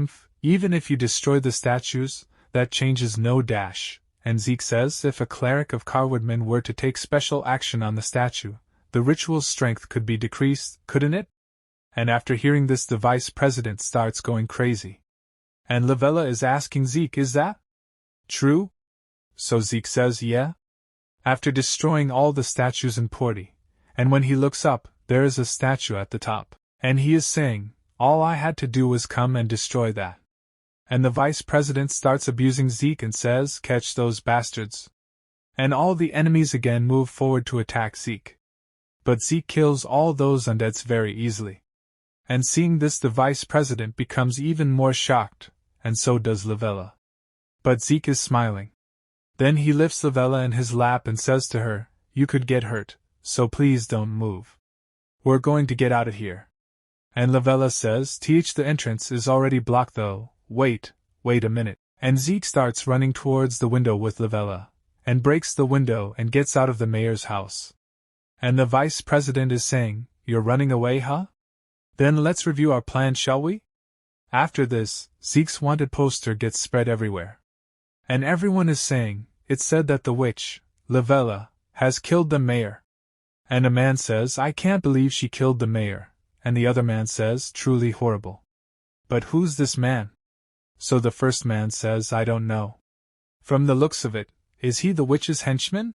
even if you destroy the statues, that changes no dash. And Zeke says, if a cleric of Carwoodman were to take special action on the statue, the ritual's strength could be decreased, couldn't it? And after hearing this, the vice president starts going crazy. And Lavella is asking Zeke, is that true? So Zeke says, yeah. After destroying all the statues in Porty, and when he looks up, there is a statue at the top, and he is saying, all I had to do was come and destroy that. And the vice president starts abusing Zeke and says, catch those bastards. And all the enemies again move forward to attack Zeke. But Zeke kills all those undeads very easily. And seeing this, the vice president becomes even more shocked, and so does Lavella. But Zeke is smiling. Then he lifts Lavella in his lap and says to her, you could get hurt, so please don't move. We're going to get out of here. And Lavella says, the entrance is already blocked though, wait a minute. And Zeke starts running towards the window with Lavella, and breaks the window and gets out of the mayor's house. And the vice president is saying, you're running away, huh? Then let's review our plan, shall we? After this, Zeke's wanted poster gets spread everywhere. And everyone is saying, it's said that the witch, Lavella, has killed the mayor. And a man says, I can't believe she killed the mayor. And the other man says, truly horrible. But who's this man? So the first man says, I don't know. From the looks of it, is he the witch's henchman?